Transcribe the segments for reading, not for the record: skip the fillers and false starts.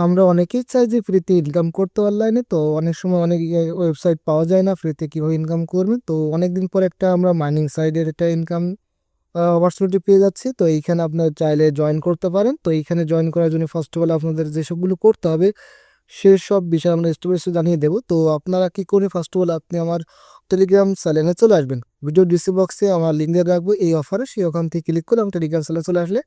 আমরা অনেকেই চাই যে ফ্রিতে ইনকাম করতে অনলাইনে। তো অনেক সময় অনেক ওয়েবসাইট পাওয়া যায় না ফ্রিতে কিভাবে ইনকাম করবেন। তো অনেকদিন পর একটা আমরা মাইনিং সাইডের একটা ইনকাম অপরচুনিটি পেয়ে যাচ্ছি। তো এইখানে আপনার চাইলে জয়েন করতে পারেন। তো এইখানে জয়েন করার জন্য ফার্স্ট অফ অল আপনাদের যেসবগুলো করতে হবে সেসব বিষয় আমরা স্টেপ বাই স্টেপ জানিয়ে দেবো। তো আপনারা কি করে, ফার্স্ট অফ অল আপনি আমার টেলিগ্রাম চ্যানেলে চলে আসবেন। ভিডিও ডিসক্রিপশন বক্সে আমার লিঙ্ক দিয়ে রাখবো এই অফারে, সেই ওখান থেকে ক্লিক করে আমার টেলিগ্রাম চ্যানেলে চলে আসলে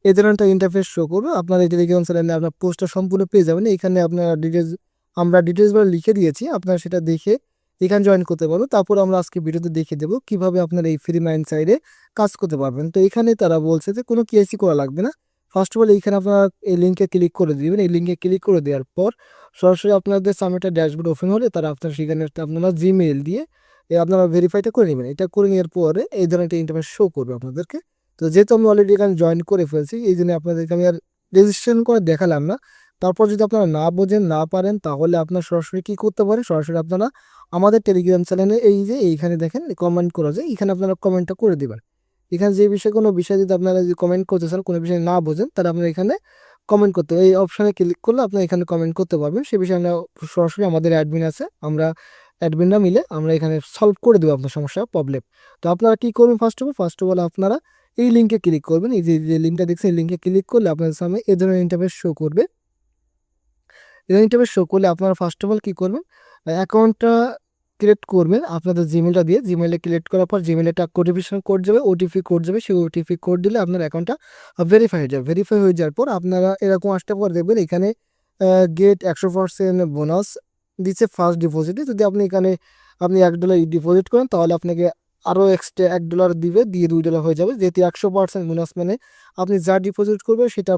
এই ধরনের একটা ইন্টারফেস শো করবে। আপনার এই টেলিগ্রাম চ্যানেলে আপনার পোস্টটা সম্পূর্ণ পেয়ে যাবেন। এখানে আপনার ডিটেলস আমরা ডিটেলসগুলো লিখে দিয়েছি, আপনারা সেটা দেখে এখানে জয়েন করতে পারবো। তারপর আমরা আজকে ভিডিওতে দেখিয়ে দেবো কিভাবে আপনার এই ফ্রি মাইন্ড সাইডে কাজ করতে পারবেন। তো এখানে তারা বলছে যে কোনো কেসি করা লাগবে না। ফার্স্ট অফ অল এইখানে আপনারা এই লিঙ্কে ক্লিক করে দিবেন। এই লিঙ্কে ক্লিক করে দেওয়ার পর সরাসরি আপনাদের সামনে একটা ড্যাশবোর্ড ওপেন হলে তারা আপনার সেখানে আপনারা জিমেইল দিয়ে আপনারা ভেরিফাইটা করে নেবেন। এটা করে নেওয়ার পরে এই ধরনের একটা ইন্টারফেস শো করবে আপনাদেরকে। তো যেহেতু আমি অলরেডি এখানে জয়েন করে ফেলছি, এই জন্য আপনাদেরকে আমি আর রেজিস্ট্রেশন করে দেখালাম না। তারপর যদি আপনারা না বোঝেন না পারেন তাহলে আপনার সরাসরি কি করতে পারেন, সরাসরি আপনারা আমাদের টেলিগ্রাম চ্যানেলে এই যে এইখানে দেখেন কমেন্ট করা যায়, এখানে আপনারা কমেন্টটা করে দিবেন। এখানে যে বিষয়ে কোনো বিষয় যদি আপনারা যদি কমেন্ট করতে চান, কোনো বিষয় না বোঝেন, তাহলে আপনারা এখানে কমেন্ট করতে এই অপশানে ক্লিক করলে আপনারা এখানে কমেন্ট করতে পারবেন। সে বিষয়ে আমরা সরাসরি আমাদের অ্যাডমিন আছে, আমরা অ্যাডমিনরা মিলে আমরা এখানে সলভ করে দেবো আপনার সমস্যা প্রবলেম। তো আপনারা কি করবেন, ফার্স্ট অফ অল আপনারা এই লিঙ্কে ক্লিক করবেন। এই যে লিঙ্কটা দেখছেন, এই লিঙ্কে ক্লিক করলে আপনাদের সামনে এই ধরনের ইন্টারফেস শো করবে। এই ইন্টারফেস শো করলে আপনারা ফার্স্ট অফ অল কী করবেন, অ্যাকাউন্টটা ক্রিয়েট করবেন আপনাদের জিমেলটা দিয়ে। জিমেলে ক্রিয়েট করার পর জিমেলে একটা নোটিফিকেশন কোড যাবে, ওটিপি কোড যাবে। সেই ওটিপি কোড দিলে আপনার অ্যাকাউন্টটা ভেরিফাই হয়ে যাবে। ভেরিফাই হয়ে যাওয়ার পর আপনারা এরকম আসতে পর দেখবেন এখানে গেট 100% বোনাস দিচ্ছে ফার্স্ট ডিপোজিটে। যদি আপনি এখানে আপনি $1 ডিপোজিট করেন তাহলে আপনাকে আরও এক্সট্রা $1 দিবে, দিয়ে $2 হয়ে যাবে। যেহেতু 100% বোনাস মানে আপনি যা ডিপোজিট করবেন সেটা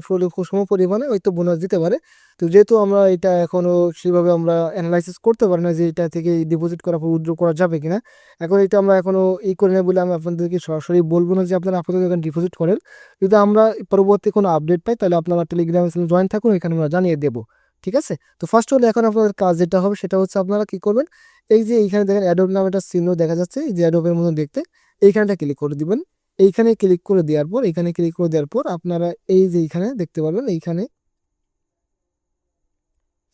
সম পরিমাণে হয়তো বোনাস দিতে পারে। তো যেহেতু আমরা এটা এখনও সেভাবে আমরা অ্যানালাইসিস করতে পারি না যে এটা থেকে ডিপোজিট করার পর উইথড্র করা যাবে কিনা, এখন এটা আমরা এখনও করে নেই বলে আমি আপনাদেরকে সরাসরি বলবো না যে আপনারা আপাতত এখানে ডিপোজিট করেন। যদি আমরা পরবর্তী কোনো আপডেট পাই তাহলে আপনারা টেলিগ্রাম চ্যানেলে জয়েন থাকুন, এখানে আমরা জানিয়ে দেবো। ঠিক আছে? তো ফার্স্ট হলে এখন আপনাদের কাজ যেটা হবে সেটা হচ্ছে আপনারা কি করবেন, এই যে এইখানে দেখেন অ্যাডোব নামে একটা চিহ্ন দেখা যাচ্ছে, এই যে অ্যাডোবের মতো দেখতে, এইখানটা ক্লিক করে দিবেন। এইখানে ক্লিক করে দেওয়ার পর এখানে ক্লিক করে দেওয়ার পর আপনারা এই যে এইখানে দেখতে পারবেন, এইখানে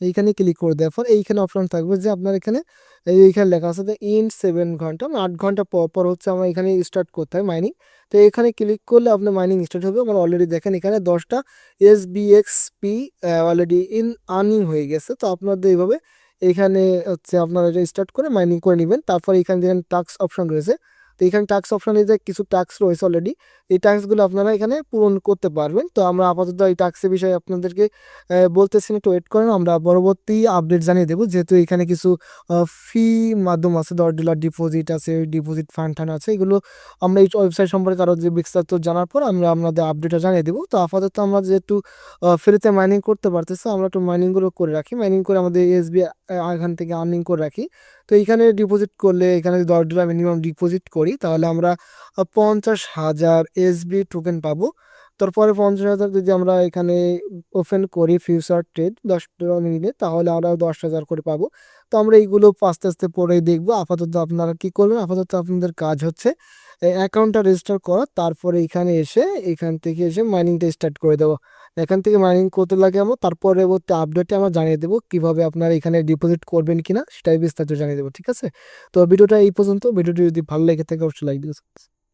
এইখানে ক্লিক করে দেওয়ার পর এইখানে অপশন থাকবে যে আপনার এখানে এইখানে লেখা আছে যে ইন 7 ঘন্টা, 8 ঘন্টা পর পর হচ্ছে আমার এখানে স্টার্ট করতে হয় মাইনিং। তো এখানে ক্লিক করলে আপনার মাইনিং স্টার্ট হবে। আমার অলরেডি দেখেন এখানে 10টা SBXP অলরেডি ইন আর্নিং হয়ে গেছে। তো আপনাদের এইভাবে এখানে হচ্ছে আপনারা এটা স্টার্ট করে মাইনিং করে নেবেন। তারপর এখানে দেখেন টাস্ক অপশন রয়েছে। তো এখানে টাস্ক অপশানে যে কিছু টাস্ক রয়েছে অলরেডি, এই টাস্কগুলো আপনারা এখানে পূরণ করতে পারবেন। তো আমরা আপাতত এই টাস্কের বিষয়ে আপনাদেরকে বলতেছি না, একটু ওয়েট করেন, আমরা পরবর্তী আপডেট জানিয়ে দেবো। যেহেতু এখানে কিছু ফি মাধ্যম আছে, $10 ডিপোজিট আছে, ডিপোজিট ফান্ড টান আছে, এগুলো আমরা এই ওয়েবসাইট সম্পর্কে আরও যে বিস্তারিত জানার পর আমরা আপনাদের আপডেটটা জানিয়ে দেবো। তো আপাতত আমরা যেহেতু ফ্রিতে মাইনিং করতে পারতেছি, আমরা একটু মাইনিংগুলো করে রাখি, মাইনিং করে আমাদের এসবি এখান থেকে আর্নিং করে রাখি। তো এইখানে ডিপোজিট করলে, এখানে যদি $10 মিনিমাম ডিপোজিট করি তাহলে আমরা 50,000 SB টোকেন পাবো। তারপরে 50,000 যদি আমরা এখানে ওপেন করি ফিউচার ট্রেড $10 মিনিটে, তাহলে আমরা 10,000 করে পাবো। তো আমরা এইগুলো আস্তে আস্তে পরে দেখবো। আপাতত আপনারা কি করবেন, আপাতত আপনাদের কাজ হচ্ছে অ্যাকাউন্টটা রেজিস্টার করা, তারপরে এখানে এসে এখান থেকে এসে মাইনিংটা স্টার্ট করে দেবো। এখান থেকে মাইনিং করতে লাগে আমরা, তার পরবর্তী আপডেটে আমরা জানিয়ে দেবো কীভাবে আপনারা এখানে ডিপোজিট করবেন কিনা, সেটাই বিস্তারিত জানিয়ে দেবো। ঠিক আছে? তো ভিডিওটা এই পর্যন্ত। ভিডিওটি যদি ভালো লেগে থাকে অবশ্যই লাইক দিও।